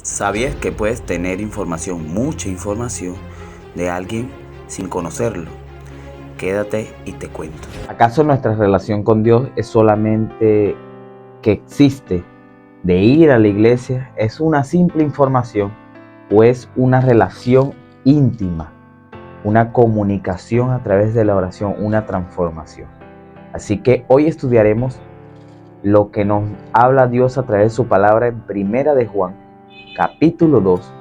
¿Sabías que puedes tener información, mucha información, de alguien sin conocerlo? Quédate y te cuento. ¿Acaso nuestra relación con Dios es solamente que existe de ir a la iglesia? ¿Es una simple información o es una relación íntima, una comunicación a través de la oración, una transformación? Así que hoy estudiaremos lo que nos habla Dios a través de su palabra en Primera de Juan, capítulo 2,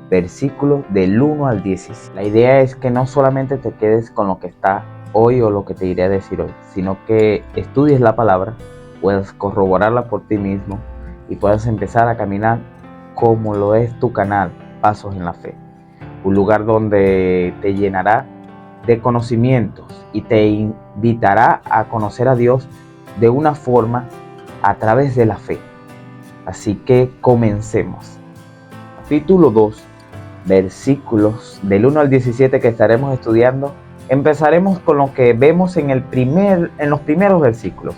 versículos del 1 al 16. La idea es que no solamente te quedes con lo que está hoy o lo que te iré a decir hoy, sino que estudies la palabra, puedas corroborarla por ti mismo y puedas empezar a caminar como lo es tu canal, Pasos en la Fe. Un lugar donde te llenará de conocimientos y te invitará a conocer a Dios de una forma a través de la fe. Así que comencemos. Capítulo 2, versículos del 1 al 17 que estaremos estudiando. Empezaremos con lo que vemos en los primeros versículos.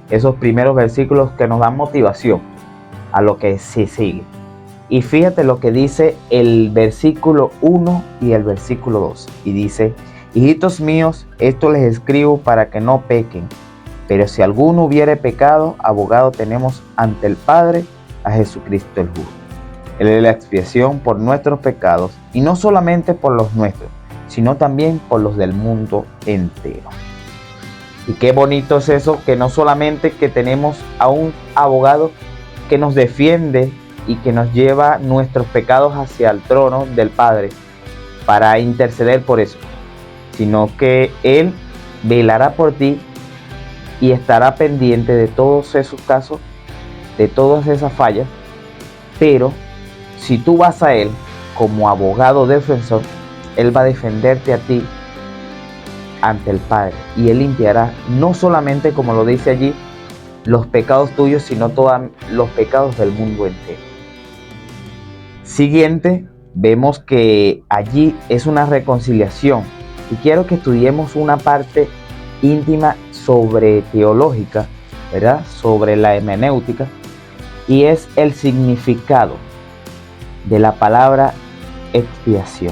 Esos primeros versículos que nos dan motivación a lo que se sigue. Y fíjate lo que dice el versículo 1 y el versículo 2. Y dice: hijitos míos, esto les escribo para que no pequen. Pero si alguno hubiere pecado, abogado tenemos ante el Padre, a Jesucristo el justo. Él es la expiación por nuestros pecados, y no solamente por los nuestros, sino también por los del mundo entero. Y qué bonito es eso, que no solamente que tenemos a un abogado que nos defiende y que nos lleva nuestros pecados hacia el trono del Padre para interceder por eso, sino que Él velará por ti y estará pendiente de todos esos casos, de todas esas fallas. Pero si tú vas a Él como abogado defensor, Él va a defenderte a ti ante el Padre, y Él limpiará no solamente, como lo dice allí, los pecados tuyos, sino todos los pecados del mundo entero. Siguiente, vemos que allí es una reconciliación, y quiero que estudiemos una parte íntima sobre teológica, ¿verdad? Sobre la hermenéutica, y es el significado de la palabra expiación.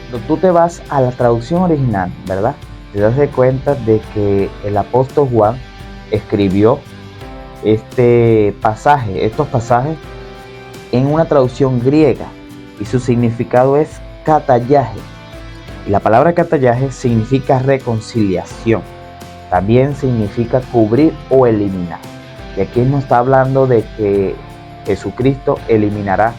Cuando tú te vas a la traducción original, ¿verdad?, te das cuenta de que el apóstol Juan escribió estos pasajes en una traducción griega, y su significado es katallaje. Y la palabra katallaje significa reconciliación. También significa cubrir o eliminar. Y aquí nos está hablando de que Jesucristo eliminará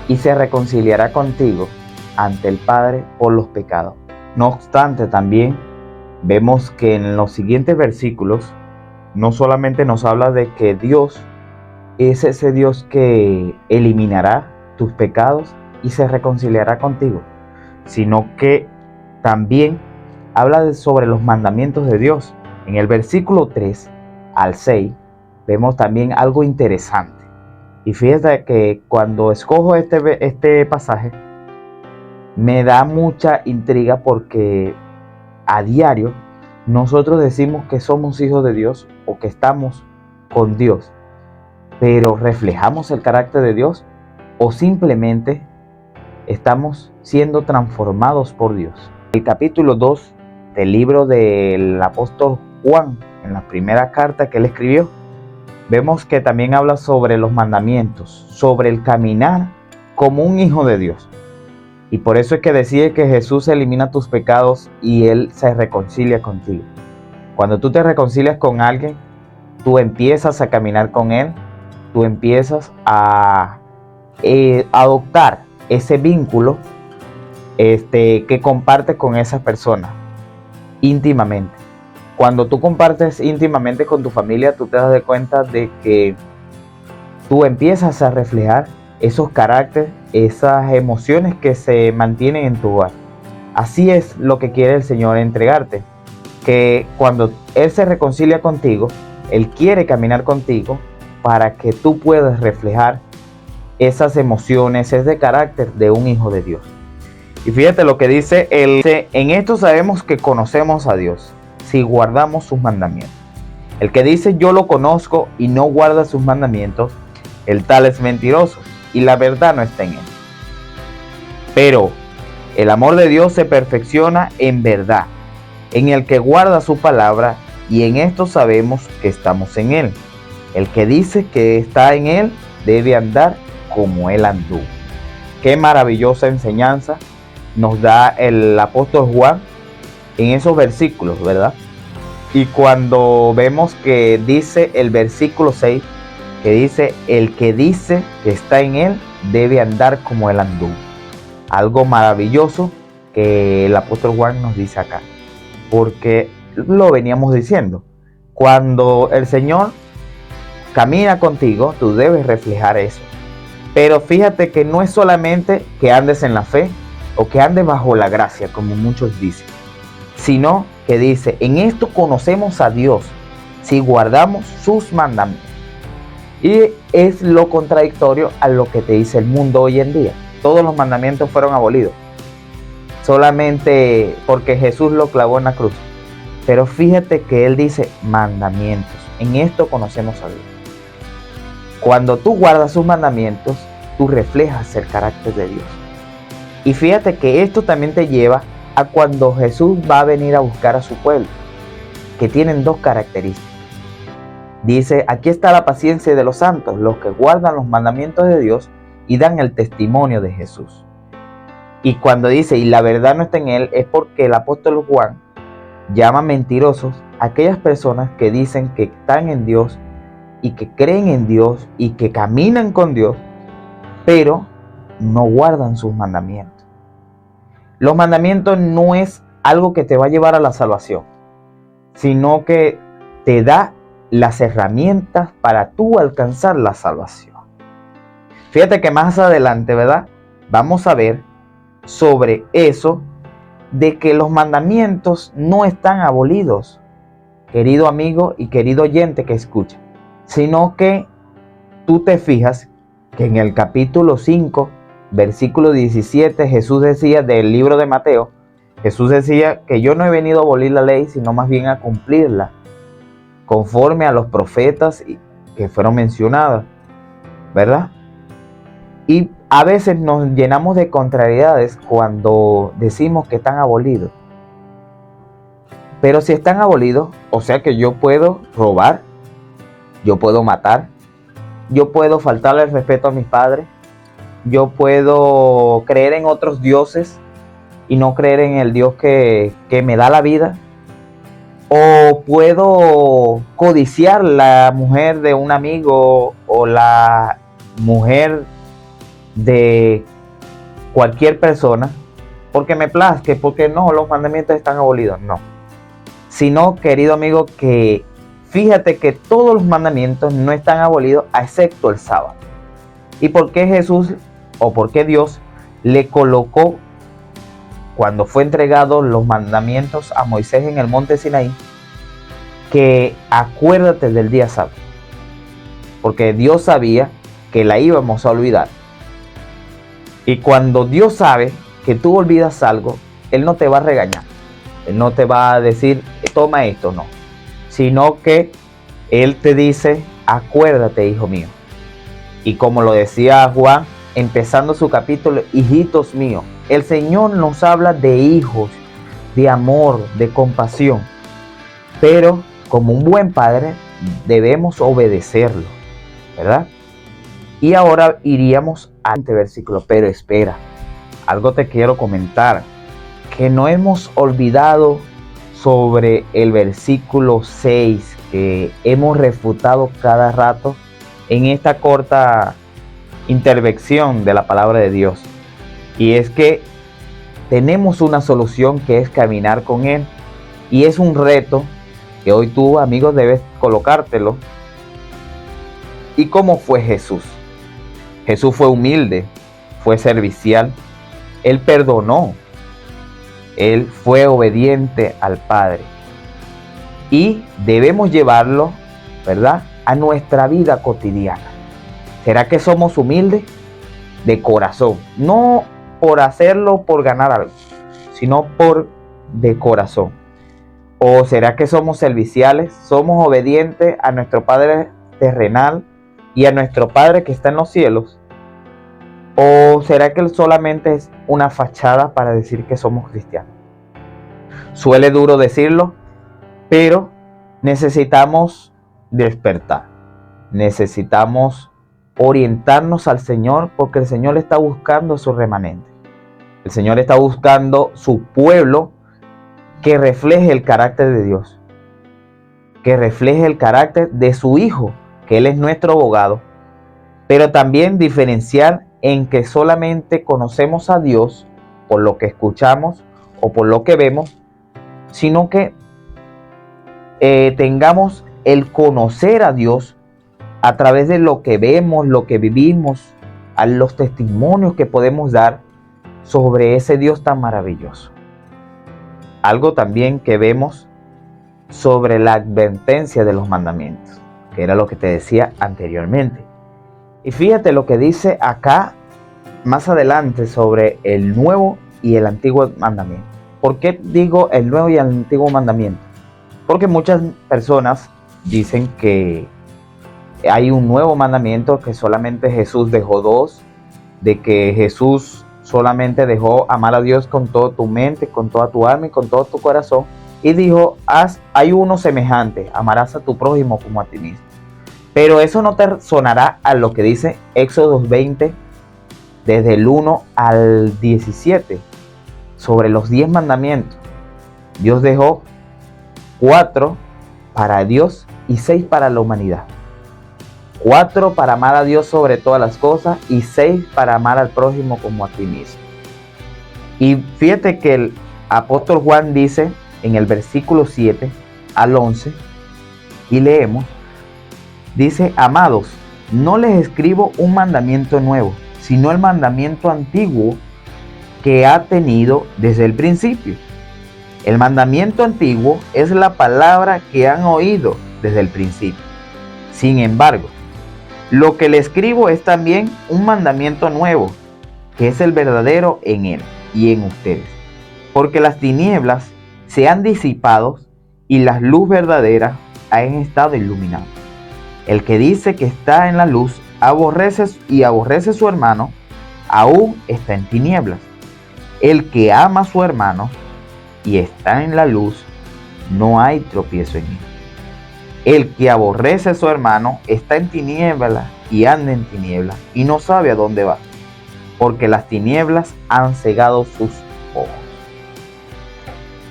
y se reconciliará contigo ante el Padre por los pecados. No obstante, también vemos que en los siguientes versículos no solamente nos habla de que Dios es ese Dios que eliminará tus pecados y se reconciliará contigo, sino que también habla sobre los mandamientos de Dios. En el versículo 3 al 6 vemos también algo interesante. Y fíjate que cuando escojo este pasaje me da mucha intriga, porque a diario nosotros decimos que somos hijos de Dios o que estamos con Dios, pero ¿reflejamos el carácter de Dios o simplemente estamos siendo transformados por Dios? El capítulo 2 del libro del apóstol Juan, en la primera carta que él escribió, vemos que también habla sobre los mandamientos, sobre el caminar como un hijo de Dios. Y por eso es que decide que Jesús elimina tus pecados y Él se reconcilia contigo. Cuando tú te reconcilias con alguien, tú empiezas a caminar con Él, tú empiezas a adoptar ese vínculo que compartes con esa persona íntimamente. Cuando tú compartes íntimamente con tu familia, tú te das cuenta de que tú empiezas a reflejar esos caracteres, esas emociones que se mantienen en tu hogar. Así es lo que quiere el Señor entregarte, que cuando Él se reconcilia contigo, Él quiere caminar contigo para que tú puedas reflejar esas emociones, ese carácter de un hijo de Dios. Y fíjate lo que dice él: en esto sabemos que conocemos a Dios, si guardamos sus mandamientos. El que dice yo lo conozco y no guarda sus mandamientos, el tal es mentiroso, y la verdad no está en él. Pero el amor de Dios se perfecciona en verdad, en el que guarda su palabra, y en esto sabemos que estamos en él. El que dice que está en él debe andar como él anduvo. Qué maravillosa enseñanza nos da el apóstol Juan en esos versículos, ¿verdad? Y cuando vemos que dice el versículo 6, que dice, el que dice que está en él debe andar como él anduvo. Algo maravilloso que el apóstol Juan nos dice acá, porque lo veníamos diciendo, cuando el Señor camina contigo, tú debes reflejar eso. Pero fíjate que no es solamente que andes en la fe o que andes bajo la gracia, como muchos dicen, sino que dice, en esto conocemos a Dios, si guardamos sus mandamientos. Y es lo contradictorio a lo que te dice el mundo hoy en día. Todos los mandamientos fueron abolidos, solamente porque Jesús lo clavó en la cruz. Pero fíjate que Él dice mandamientos, en esto conocemos a Dios. Cuando tú guardas sus mandamientos, tú reflejas el carácter de Dios. Y fíjate que esto también te lleva a cuando Jesús va a venir a buscar a su pueblo, que tienen dos características. Dice, aquí está la paciencia de los santos, los que guardan los mandamientos de Dios y dan el testimonio de Jesús. Y cuando dice, y la verdad no está en él, es porque el apóstol Juan llama mentirosos a aquellas personas que dicen que están en Dios y que creen en Dios y que caminan con Dios, pero no guardan sus mandamientos. Los mandamientos no es algo que te va a llevar a la salvación, sino que te da las herramientas para tú alcanzar la salvación. Fíjate que más adelante, ¿verdad? Vamos a ver sobre eso de que los mandamientos no están abolidos, querido amigo y querido oyente que escucha, sino que tú te fijas que en el capítulo 5, versículo 17, Jesús decía del libro de Mateo, Jesús decía que yo no he venido a abolir la ley, sino más bien a cumplirla, conforme a los profetas que fueron mencionados, ¿verdad? Y a veces nos llenamos de contrariedades cuando decimos que están abolidos. Pero si están abolidos, o sea que yo puedo robar, yo puedo matar, yo puedo faltarle el respeto a mis padres, yo puedo creer en otros dioses y no creer en el Dios que me da la vida, o puedo codiciar la mujer de un amigo o la mujer de cualquier persona porque me plazque, porque no, los mandamientos están abolidos. No, sino, querido amigo, que fíjate que todos los mandamientos no están abolidos excepto el sábado. ¿Y por qué Jesús o por qué Dios le colocó, cuando fue entregado los mandamientos a Moisés en el monte Sinaí, que acuérdate del día sábado? Porque Dios sabía que la íbamos a olvidar. Y cuando Dios sabe que tú olvidas algo, Él no te va a regañar. Él no te va a decir, toma esto, no. Sino que Él te dice, acuérdate, hijo mío. Y como lo decía Juan, empezando su capítulo, hijitos míos. El Señor nos habla de hijos, de amor, de compasión. Pero como un buen padre, debemos obedecerlo, ¿verdad? Y ahora iríamos a este versículo, pero espera, algo te quiero comentar, que no hemos olvidado sobre el versículo 6, que hemos refutado cada rato en esta corta intervención de la palabra de Dios. Y es que tenemos una solución, que es caminar con Él. Y es un reto que hoy tú, amigo, debes colocártelo. ¿Y cómo fue Jesús? Jesús fue humilde, fue servicial, Él perdonó, Él fue obediente al Padre. Y debemos llevarlo, ¿verdad?, a nuestra vida cotidiana. ¿Será que somos humildes? De corazón, no por hacerlo por ganar algo, sino de corazón. ¿O será que somos serviciales? ¿Somos obedientes a nuestro Padre terrenal y a nuestro Padre que está en los cielos? ¿O será que solamente es una fachada para decir que somos cristianos? Suele duro decirlo, pero necesitamos despertar. Necesitamos orientarnos al Señor, porque el Señor está buscando su remanente. El Señor está buscando su pueblo que refleje el carácter de Dios, que refleje el carácter de su Hijo, que Él es nuestro abogado, pero también diferenciar en que solamente conocemos a Dios por lo que escuchamos o por lo que vemos, sino que tengamos el conocer a Dios a través de lo que vemos, lo que vivimos, a los testimonios que podemos dar sobre ese Dios tan maravilloso. Algo también que vemos sobre la advertencia de los mandamientos, que era lo que te decía anteriormente. Y fíjate lo que dice acá más adelante sobre el nuevo y el antiguo mandamiento. ¿Por qué digo el nuevo y el antiguo mandamiento? Porque muchas personas dicen que hay un nuevo mandamiento, que solamente Jesús dejó dos, de que Jesús solamente dejó amar a Dios con toda tu mente, con toda tu alma y con todo tu corazón, y dijo, hay uno semejante, amarás a tu prójimo como a ti mismo. Pero eso no te sonará a lo que dice Éxodo 20, desde el 1 al 17, sobre los 10 mandamientos. Dios dejó 4 para Dios y 6 para la humanidad. 4 para amar a Dios sobre todas las cosas y 6 para amar al prójimo como a ti mismo. Y fíjate que el apóstol Juan dice en el versículo 7 al 11, y leemos, dice, amados, no les escribo un mandamiento nuevo, sino el mandamiento antiguo que ha tenido desde el principio. El mandamiento antiguo es la palabra que han oído desde el principio. Sin embargo, lo que le escribo es también un mandamiento nuevo, que es el verdadero en él y en ustedes. Porque las tinieblas se han disipado y la luz verdadera han estado iluminadas. El que dice que está en la luz aborrece a su hermano, aún está en tinieblas. El que ama a su hermano y está en la luz, no hay tropiezo en él. El que aborrece a su hermano está en tinieblas y anda en tinieblas y no sabe a dónde va, porque las tinieblas han cegado sus ojos.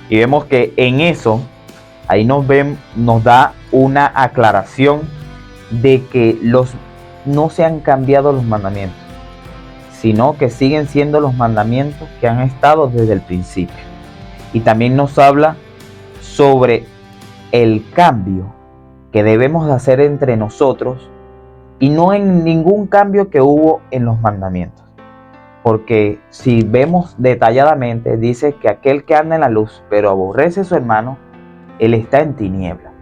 Y vemos que en eso, ahí nos da una aclaración de que no se han cambiado los mandamientos, sino que siguen siendo los mandamientos que han estado desde el principio. Y también nos habla sobre el cambio que debemos de hacer entre nosotros y no en ningún cambio que hubo en los mandamientos. Porque si vemos detalladamente, dice que aquel que anda en la luz pero aborrece a su hermano, él está en tinieblas.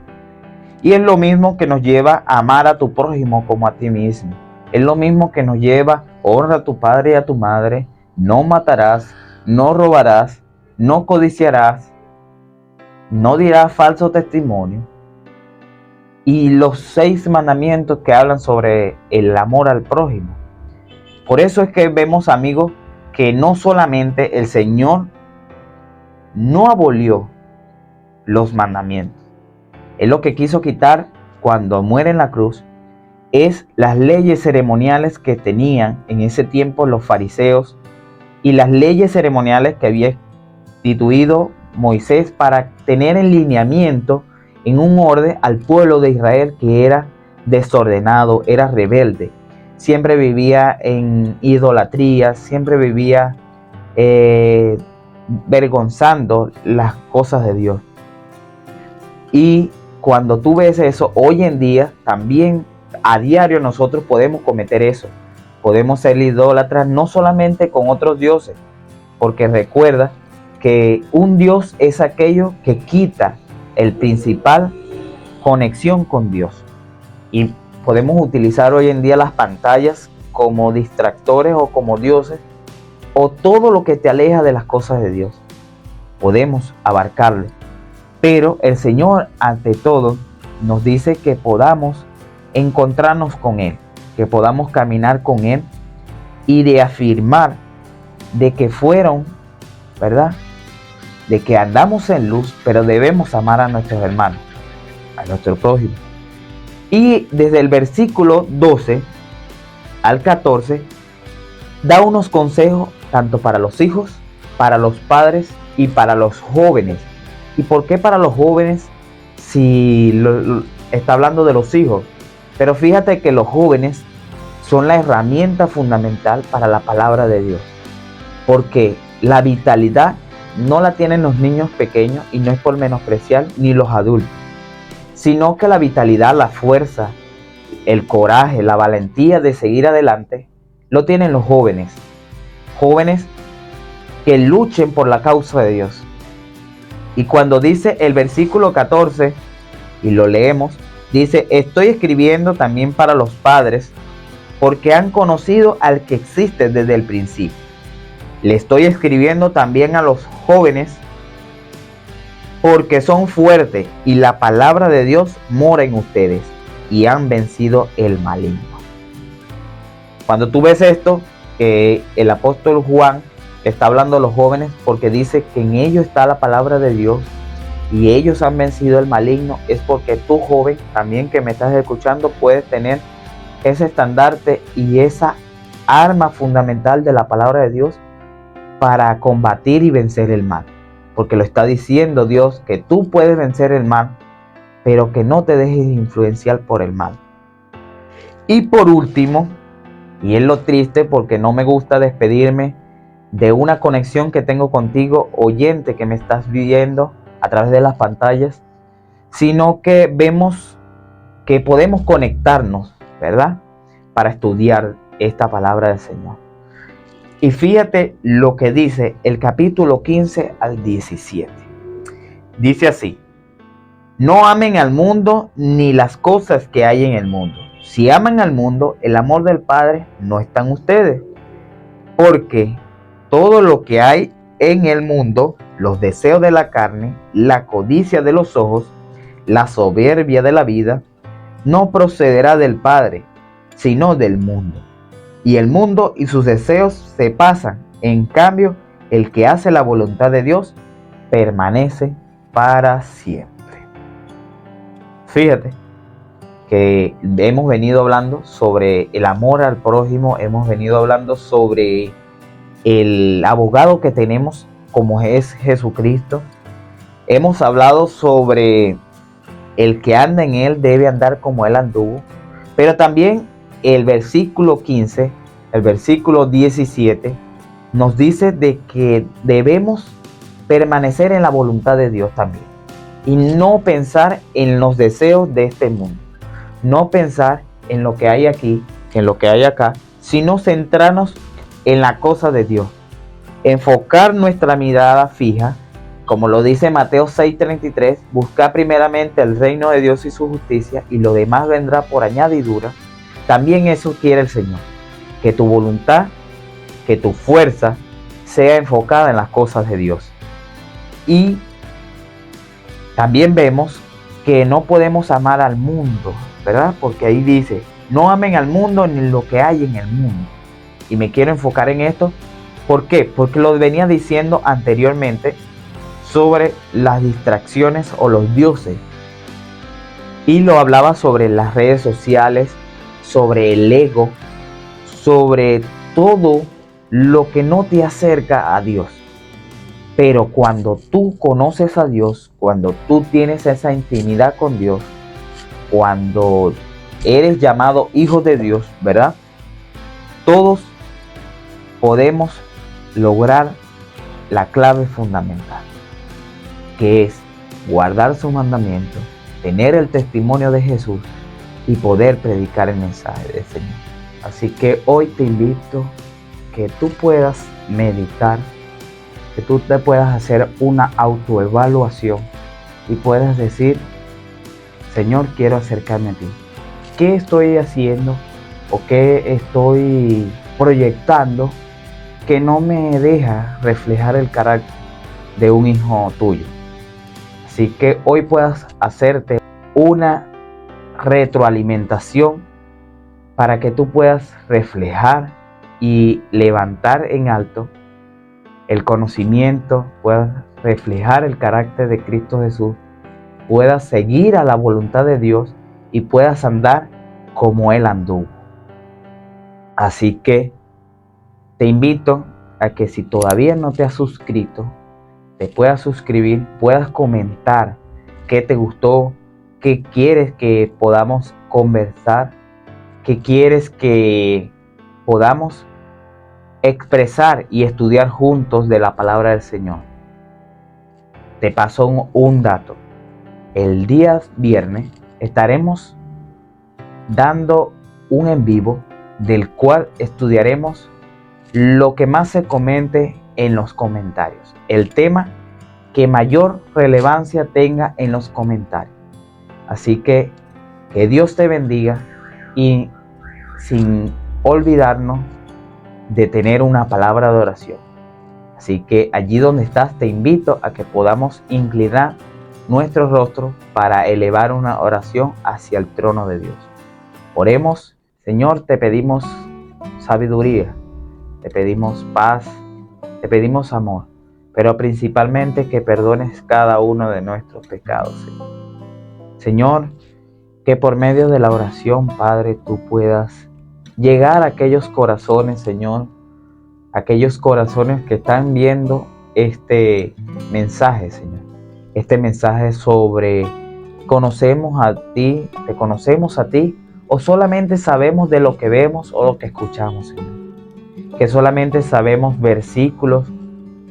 Y es lo mismo que nos lleva a amar a tu prójimo como a ti mismo. Es lo mismo que nos lleva, honra a tu padre y a tu madre, no matarás, no robarás, no codiciarás, no dirás falso testimonio. Y los 6 mandamientos que hablan sobre el amor al prójimo. Por eso es que vemos, amigos, que no solamente el Señor no abolió los mandamientos. Él lo que quiso quitar cuando muere en la cruz es las leyes ceremoniales que tenían en ese tiempo los fariseos y las leyes ceremoniales que había instituido Moisés para tener en lineamiento en un orden al pueblo de Israel que era desordenado, era rebelde. Siempre vivía en idolatría, siempre vivía vergonzando las cosas de Dios. Y cuando tú ves eso, hoy en día también a diario nosotros podemos cometer eso. Podemos ser idólatras no solamente con otros dioses, porque recuerda que un Dios es aquello que quita el principal conexión con Dios. Y podemos utilizar hoy en día las pantallas como distractores o como dioses, o todo lo que te aleja de las cosas de Dios. Podemos abarcarlo. Pero el Señor, ante todo, nos dice que podamos encontrarnos con Él, que podamos caminar con Él y de afirmar de que fueron, ¿verdad? De que andamos en luz, pero debemos amar a nuestros hermanos, a nuestro prójimo. Y desde el versículo 12 al 14 da unos consejos tanto para los hijos, para los padres y para los jóvenes. ¿Y por qué para los jóvenes si está hablando de los hijos? Pero fíjate que los jóvenes son la herramienta fundamental para la palabra de Dios, porque la vitalidad no la tienen los niños pequeños, y no es por menospreciar ni los adultos, sino que la vitalidad, la fuerza, el coraje, la valentía de seguir adelante lo tienen los jóvenes. Jóvenes que luchen por la causa de Dios. Y cuando dice el versículo 14, y lo leemos, dice: estoy escribiendo también para los padres, porque han conocido al que existe desde el principio. Le estoy escribiendo también a los jóvenes, porque son fuertes y la palabra de Dios mora en ustedes y han vencido el maligno. Cuando tú ves esto, el apóstol Juan está hablando a los jóvenes porque dice que en ellos está la palabra de Dios y ellos han vencido el maligno, es porque tú, joven, también que me estás escuchando, puedes tener ese estandarte y esa arma fundamental de la palabra de Dios para combatir y vencer el mal. Porque lo está diciendo Dios, que tú puedes vencer el mal, pero que no te dejes influenciar por el mal. Y por último, y es lo triste porque no me gusta despedirme de una conexión que tengo contigo, oyente que me estás viendo a través de las pantallas, sino que vemos que podemos conectarnos, ¿verdad? Para estudiar esta palabra del Señor. Y fíjate lo que dice el capítulo 15 al 17. Dice así: no amen al mundo ni las cosas que hay en el mundo. Si aman al mundo, el amor del Padre no está en ustedes. Porque todo lo que hay en el mundo, los deseos de la carne, la codicia de los ojos, la soberbia de la vida, no procederá del Padre, sino del mundo. Y el mundo y sus deseos se pasan. En cambio, el que hace la voluntad de Dios permanece para siempre. Fíjate que hemos venido hablando sobre el amor al prójimo, hemos venido hablando sobre el abogado que tenemos como es Jesucristo. Hemos hablado sobre el que anda en él debe andar como él anduvo, pero también el versículo 15, el versículo 17 nos dice de que debemos permanecer en la voluntad de Dios también y no pensar en los deseos de este mundo, no pensar en lo que hay aquí, en lo que hay acá, sino centrarnos en la cosa de Dios, enfocar nuestra mirada fija, como lo dice Mateo 6:33, buscar primeramente el reino de Dios y su justicia y lo demás vendrá por añadidura. También eso quiere el Señor, que tu voluntad, que tu fuerza sea enfocada en las cosas de Dios. Y también vemos que no podemos amar al mundo, ¿verdad? Porque ahí dice, no amen al mundo ni lo que hay en el mundo. Y me quiero enfocar en esto. ¿Por qué? Porque lo venía diciendo anteriormente sobre las distracciones o los dioses. Y lo hablaba sobre las redes sociales, sobre el ego, sobre todo lo que no te acerca a Dios. Pero cuando tú conoces a Dios, cuando tú tienes esa intimidad con Dios, cuando eres llamado hijo de Dios, ¿verdad? Todos podemos lograr la clave fundamental, que es guardar sus mandamientos, tener el testimonio de Jesús y poder predicar el mensaje del Señor. Así que hoy te invito que tú puedas meditar, que tú te puedas hacer una autoevaluación y puedas decir, Señor, quiero acercarme a ti. ¿Qué estoy haciendo o qué estoy proyectando que no me deja reflejar el carácter de un hijo tuyo? Así que hoy puedas hacerte una retroalimentación para que tú puedas reflejar y levantar en alto el conocimiento, puedas reflejar el carácter de Cristo Jesús, puedas seguir a la voluntad de Dios y puedas andar como Él anduvo. Así que te invito a que si todavía no te has suscrito, te puedas suscribir, puedas comentar qué te gustó, qué quieres que podamos conversar, qué quieres que podamos expresar y estudiar juntos de la palabra del Señor. Te paso un dato. El día viernes estaremos dando un en vivo del cual estudiaremos lo que más se comente en los comentarios, el tema que mayor relevancia tenga en los comentarios. Así que Dios te bendiga y sin olvidarnos de tener una palabra de oración. Así que allí donde estás te invito a que podamos inclinar nuestro rostro para elevar una oración hacia el trono de Dios. Oremos. Señor, te pedimos sabiduría, te pedimos paz, te pedimos amor, pero principalmente que perdones cada uno de nuestros pecados, Señor. Señor, que por medio de la oración, Padre, tú puedas llegar a aquellos corazones, Señor, aquellos corazones que están viendo este mensaje, Señor. Este mensaje sobre conocemos a ti, te conocemos a ti, o solamente sabemos de lo que vemos o lo que escuchamos, Señor. Que solamente sabemos versículos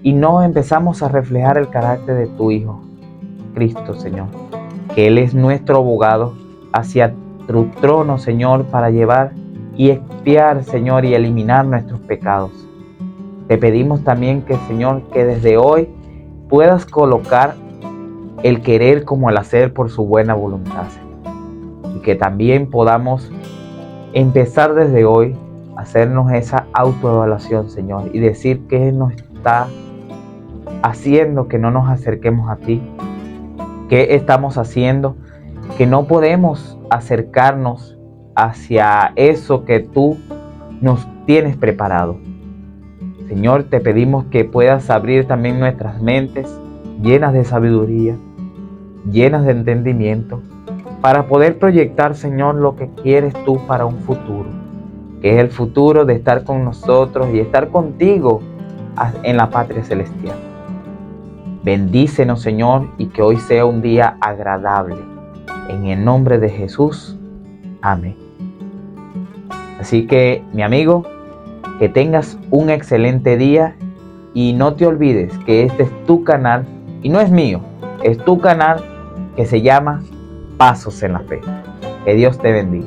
y no empezamos a reflejar el carácter de tu Hijo, Cristo, Señor. Que Él es nuestro abogado hacia tu trono, Señor, para llevar y expiar, Señor, y eliminar nuestros pecados. Te pedimos también que, Señor, que desde hoy puedas colocar el querer como el hacer por su buena voluntad, Señor. Y que también podamos empezar desde hoy a hacernos esa autoevaluación, Señor, y decir qué nos está haciendo que no nos acerquemos a ti, qué estamos haciendo que no podemos acercarnos hacia eso que tú nos tienes preparado. Señor, te pedimos que puedas abrir también nuestras mentes llenas de sabiduría, llenas de entendimiento, para poder proyectar, Señor, lo que quieres tú para un futuro, que es el futuro de estar con nosotros y estar contigo en la patria celestial. Bendícenos, Señor, y que hoy sea un día agradable. En el nombre de Jesús. Amén. Así que, mi amigo, que tengas un excelente día y no te olvides que este es tu canal y no es mío, es tu canal que se llama Pasos en la Fe. Que Dios te bendiga.